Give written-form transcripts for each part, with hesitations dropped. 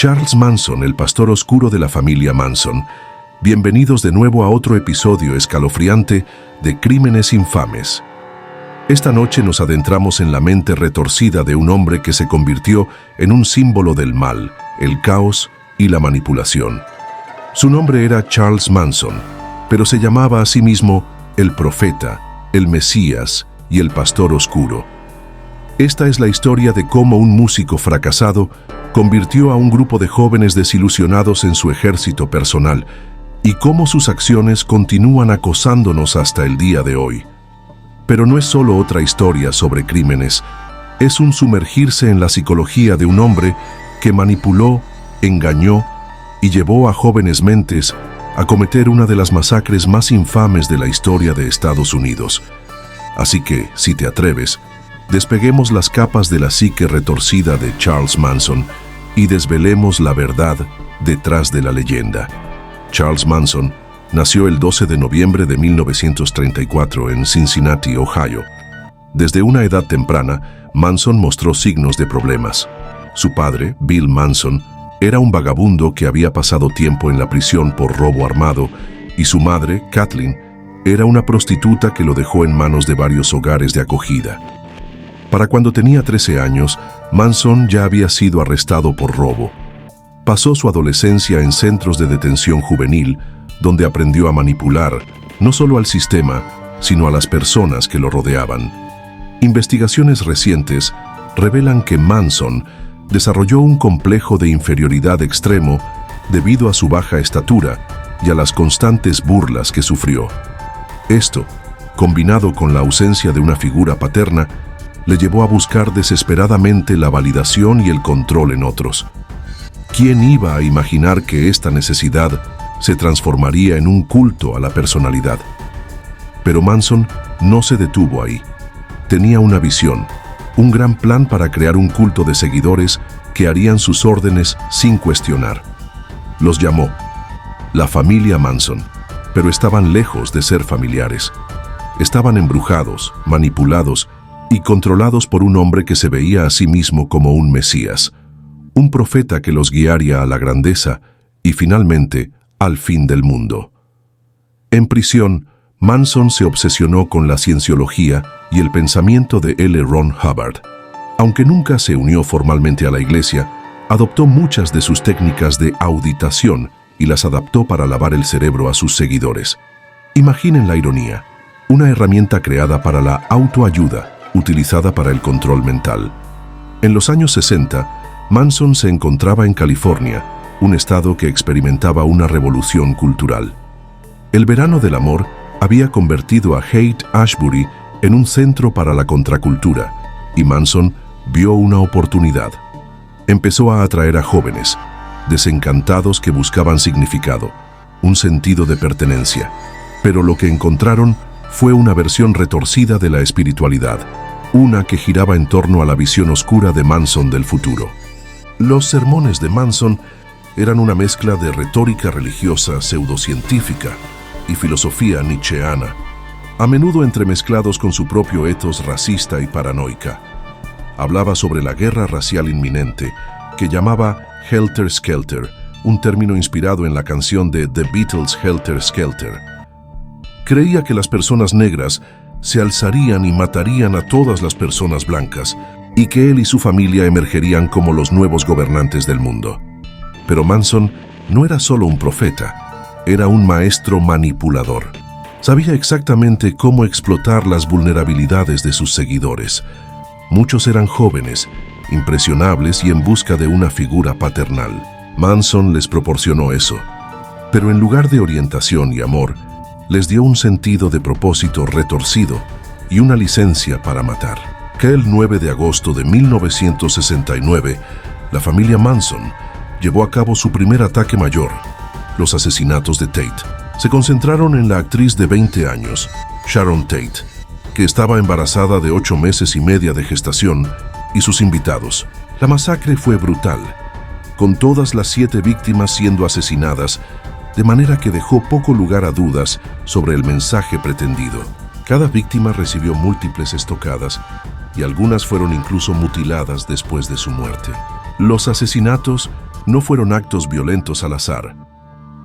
Charles Manson, el pastor oscuro de la familia Manson. Bienvenidos de nuevo a otro episodio escalofriante de Crímenes Infames. Esta noche nos adentramos en la mente retorcida de un hombre que se convirtió en un símbolo del mal, el caos y la manipulación. Su nombre era Charles Manson, pero se llamaba a sí mismo el Profeta, el Mesías y el Pastor Oscuro. Esta es la historia de cómo un músico fracasado convirtió a un grupo de jóvenes desilusionados en su ejército personal y cómo sus acciones continúan acosándonos hasta el día de hoy. Pero no es solo otra historia sobre crímenes, es un sumergirse en la psicología de un hombre que manipuló, engañó y llevó a jóvenes mentes a cometer una de las masacres más infames de la historia de Estados Unidos. Así que, si te atreves, despeguemos las capas de la psique retorcida de Charles Manson y desvelemos la verdad detrás de la leyenda. Charles Manson nació el 12 de noviembre de 1934 en Cincinnati, Ohio. Desde una edad temprana, Manson mostró signos de problemas. Su padre, Bill Manson, era un vagabundo que había pasado tiempo en la prisión por robo armado, y su madre, Kathleen, era una prostituta que lo dejó en manos de varios hogares de acogida. Para cuando tenía 13 años, Manson ya había sido arrestado por robo. Pasó su adolescencia en centros de detención juvenil, donde aprendió a manipular no solo al sistema, sino a las personas que lo rodeaban. Investigaciones recientes revelan que Manson desarrolló un complejo de inferioridad extremo debido a su baja estatura y a las constantes burlas que sufrió. Esto, combinado con la ausencia de una figura paterna, le llevó a buscar desesperadamente la validación y el control en otros. ¿Quién iba a imaginar que esta necesidad se transformaría en un culto a la personalidad? Pero Manson no se detuvo ahí. Tenía una visión, un gran plan para crear un culto de seguidores que harían sus órdenes sin cuestionar. Los llamó la familia Manson, pero estaban lejos de ser familiares. Estaban embrujados, manipulados y controlados por un hombre que se veía a sí mismo como un Mesías, un profeta que los guiaría a la grandeza y finalmente al fin del mundo. En prisión, Manson se obsesionó con la cienciología y el pensamiento de L. Ron Hubbard. Aunque nunca se unió formalmente a la iglesia, adoptó muchas de sus técnicas de auditación y las adaptó para lavar el cerebro a sus seguidores. Imaginen la ironía, una herramienta creada para la autoayuda, utilizada para el control mental. En los años 60, Manson se encontraba en California, un estado que experimentaba una revolución cultural. El verano del amor había convertido a Haight-Ashbury en un centro para la contracultura, y Manson vio una oportunidad. Empezó a atraer a jóvenes, desencantados que buscaban significado, un sentido de pertenencia, pero lo que encontraron fue una versión retorcida de la espiritualidad, una que giraba en torno a la visión oscura de Manson del futuro. Los sermones de Manson eran una mezcla de retórica religiosa pseudocientífica y filosofía nietzscheana, a menudo entremezclados con su propio ethos racista y paranoica. Hablaba sobre la guerra racial inminente, que llamaba Helter Skelter, un término inspirado en la canción de The Beatles Helter Skelter. Creía que las personas negras se alzarían y matarían a todas las personas blancas, y que él y su familia emergerían como los nuevos gobernantes del mundo. Pero Manson no era solo un profeta, era un maestro manipulador. Sabía exactamente cómo explotar las vulnerabilidades de sus seguidores. Muchos eran jóvenes, impresionables y en busca de una figura paternal. Manson les proporcionó eso, pero en lugar de orientación y amor, les dio un sentido de propósito retorcido y una licencia para matar. Aquel 9 de agosto de 1969, la familia Manson llevó a cabo su primer ataque mayor, los asesinatos de Tate. Se concentraron en la actriz de 20 años, Sharon Tate, que estaba embarazada de 8 meses y medio de gestación, y sus invitados. La masacre fue brutal, con todas las 7 víctimas siendo asesinadas, de manera que dejó poco lugar a dudas sobre el mensaje pretendido. Cada víctima recibió múltiples estocadas y algunas fueron incluso mutiladas después de su muerte. Los asesinatos no fueron actos violentos al azar.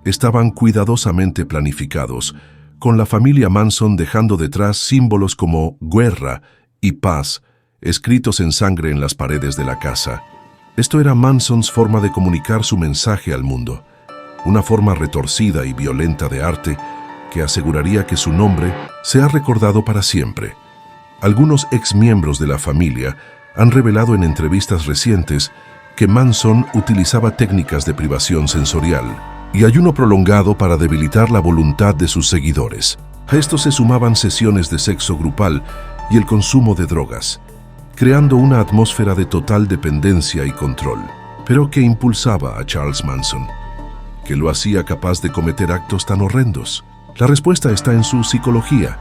Estaban cuidadosamente planificados, con la familia Manson dejando detrás símbolos como guerra y paz, escritos en sangre en las paredes de la casa. Esto era Mansons forma de comunicar su mensaje al mundo, una forma retorcida y violenta de arte que aseguraría que su nombre sea recordado para siempre. Algunos exmiembros de la familia han revelado en entrevistas recientes que Manson utilizaba técnicas de privación sensorial y ayuno prolongado para debilitar la voluntad de sus seguidores. A esto se sumaban sesiones de sexo grupal y el consumo de drogas, creando una atmósfera de total dependencia y control. Pero ¿qué impulsaba a Charles Manson? ¿Qué lo hacía capaz de cometer actos tan horrendos? La respuesta está en su psicología.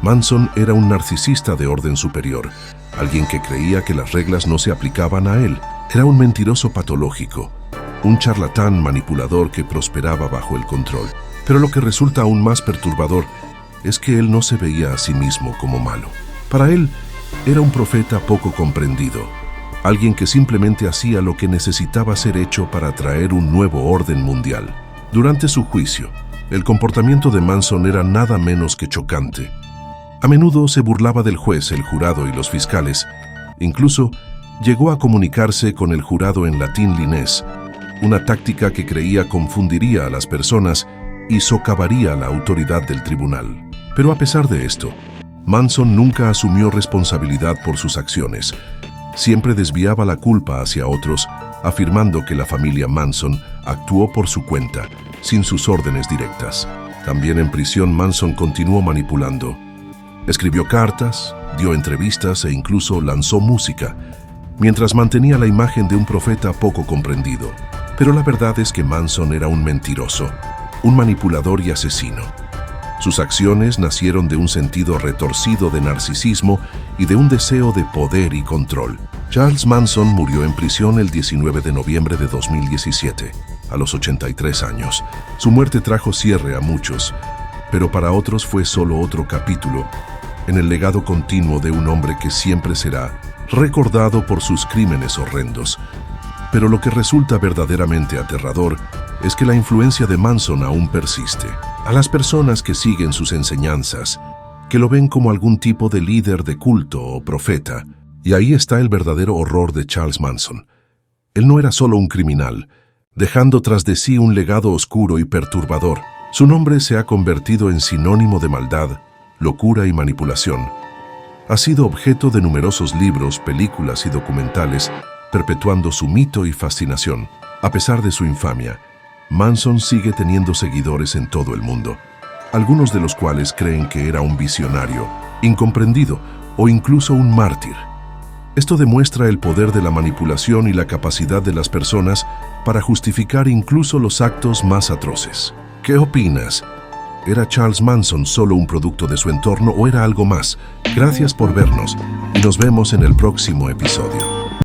Manson era un narcisista de orden superior, alguien que creía que las reglas no se aplicaban a él. Era un mentiroso patológico, un charlatán manipulador que prosperaba bajo el control. Pero lo que resulta aún más perturbador es que él no se veía a sí mismo como malo. Para él, era un profeta poco comprendido, alguien que simplemente hacía lo que necesitaba ser hecho para traer un nuevo orden mundial. Durante su juicio, el comportamiento de Manson era nada menos que chocante. A menudo se burlaba del juez, el jurado y los fiscales. Incluso llegó a comunicarse con el jurado en latín linés, una táctica que creía confundiría a las personas y socavaría la autoridad del tribunal. Pero a pesar de esto, Manson nunca asumió responsabilidad por sus acciones. Siempre desviaba la culpa hacia otros, afirmando que la familia Manson actuó por su cuenta, sin sus órdenes directas. También en prisión, Manson continuó manipulando. Escribió cartas, dio entrevistas e incluso lanzó música, mientras mantenía la imagen de un profeta poco comprendido. Pero la verdad es que Manson era un mentiroso, un manipulador y asesino. Sus acciones nacieron de un sentido retorcido de narcisismo y de un deseo de poder y control. Charles Manson murió en prisión el 19 de noviembre de 2017, a los 83 años. Su muerte trajo cierre a muchos, pero para otros fue solo otro capítulo en el legado continuo de un hombre que siempre será recordado por sus crímenes horrendos. Pero lo que resulta verdaderamente aterrador es que la influencia de Manson aún persiste. A las personas que siguen sus enseñanzas, que lo ven como algún tipo de líder de culto o profeta, y ahí está el verdadero horror de Charles Manson. Él no era solo un criminal, dejando tras de sí un legado oscuro y perturbador. Su nombre se ha convertido en sinónimo de maldad, locura y manipulación. Ha sido objeto de numerosos libros, películas y documentales, perpetuando su mito y fascinación. A pesar de su infamia, Manson sigue teniendo seguidores en todo el mundo, algunos de los cuales creen que era un visionario, incomprendido o incluso un mártir. Esto demuestra el poder de la manipulación y la capacidad de las personas para justificar incluso los actos más atroces. ¿Qué opinas? ¿Era Charles Manson solo un producto de su entorno o era algo más? Gracias por vernos y nos vemos en el próximo episodio.